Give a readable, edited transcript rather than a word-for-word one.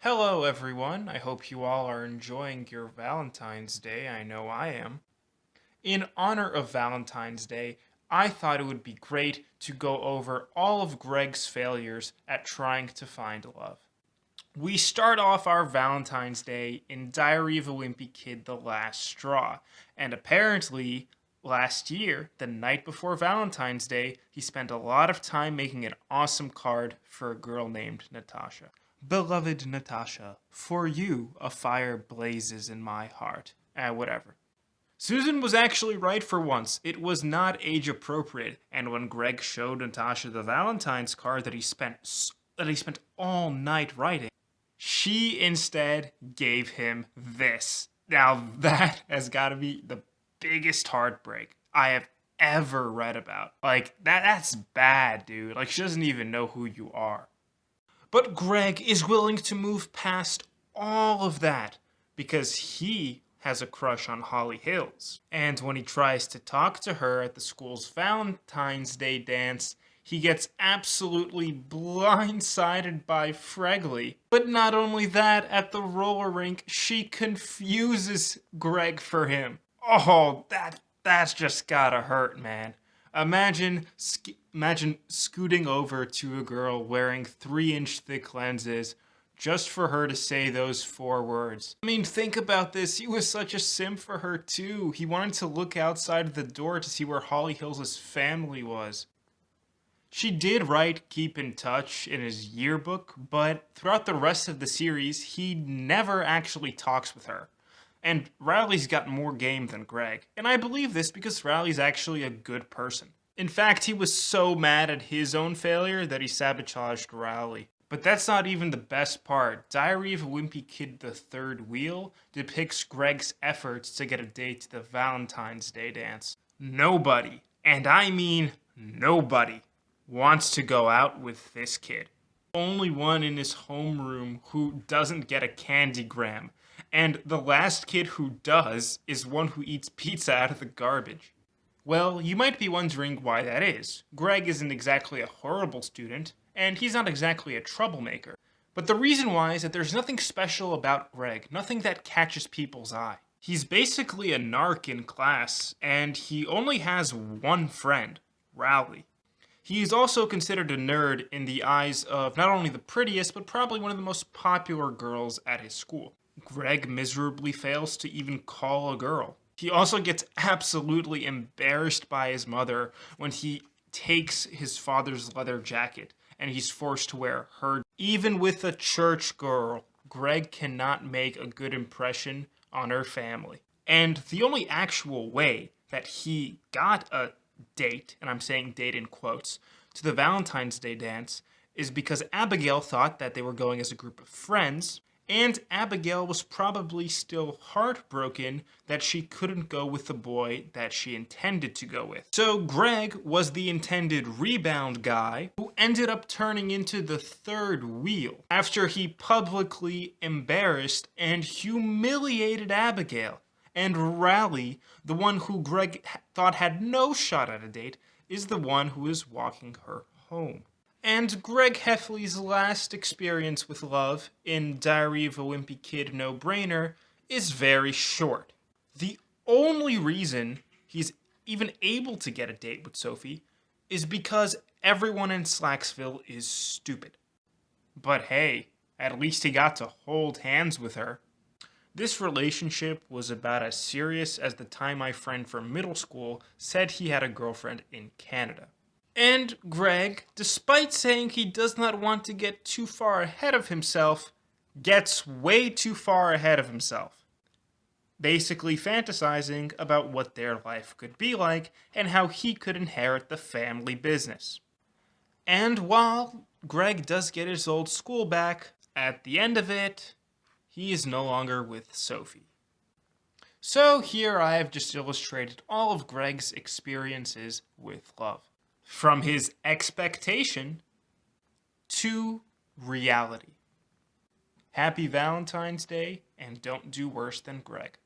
Hello, everyone. I hope you all are enjoying your Valentine's Day. I know I am. In honor of Valentine's Day, I thought it would be great to go over all of Greg's failures at trying to find love. We start off our Valentine's Day in Diary of a Wimpy Kid: The Last Straw, and apparently, last year, the night before Valentine's Day, he spent a lot of time making an awesome card for a girl named Natasha. Beloved Natasha, for you a fire blazes in my heart. Whatever. Susan was actually right for once. It was not age appropriate, and when Greg showed Natasha the Valentine's card that he spent all night writing, she instead gave him this. Now that has got to be the biggest heartbreak I have ever read about. That's bad, dude. She doesn't even know who you are. But Greg is willing to move past all of that because he has a crush on Holly Hills. And when he tries to talk to her at the school's Valentine's Day dance, he gets absolutely blindsided by Fregley. But not only that, at the roller rink, she confuses Greg for him. Oh, that's just gotta hurt, man. Imagine scooting over to a girl wearing 3-inch thick lenses just for her to say those 4 words. I mean, think about this. He was such a simp for her, too. He wanted to look outside the door to see where Holly Hills' family was. She did write "keep in touch" in his yearbook, but throughout the rest of the series, he never actually talks with her. And Riley's got more game than Greg. And I believe this because Riley's actually a good person. In fact, he was so mad at his own failure that he sabotaged Riley. But that's not even the best part. Diary of a Wimpy Kid: The Third Wheel depicts Greg's efforts to get a date to the Valentine's Day dance. Nobody, and I mean nobody, wants to go out with this kid. Only one in his homeroom who doesn't get a candygram. And the last kid who does is one who eats pizza out of the garbage. Well, you might be wondering why that is. Greg isn't exactly a horrible student, and he's not exactly a troublemaker. But the reason why is that there's nothing special about Greg, nothing that catches people's eye. He's basically a narc in class, and he only has one friend, Rowley. He is also considered a nerd in the eyes of not only the prettiest, but probably one of the most popular girls at his school. Greg miserably fails to even call a girl. He also gets absolutely embarrassed by his mother when he takes his father's leather jacket and he's forced to wear her. Even with a church girl, Greg cannot make a good impression on her family. And the only actual way that he got a date, and I'm saying date in quotes, to the Valentine's Day dance is because Abigail thought that they were going as a group of friends, and Abigail was probably still heartbroken that she couldn't go with the boy that she intended to go with. So Greg was the intended rebound guy who ended up turning into the third wheel after he publicly embarrassed and humiliated Abigail. And Raleigh, the one who Greg thought had no shot at a date, is the one who is walking her home. And Greg Heffley's last experience with love in Diary of a Wimpy Kid: No Brainer is very short. The only reason he's even able to get a date with Sophie is because everyone in Slacksville is stupid. But hey, at least he got to hold hands with her. This relationship was about as serious as the time my friend from middle school said he had a girlfriend in Canada. And Greg, despite saying he does not want to get too far ahead of himself, gets way too far ahead of himself. Basically fantasizing about what their life could be like and how he could inherit the family business. And while Greg does get his old school back, at the end of it, he is no longer with Sophie. So here I have just illustrated all of Greg's experiences with love. From his expectation to reality. Happy Valentine's Day, and don't do worse than Greg.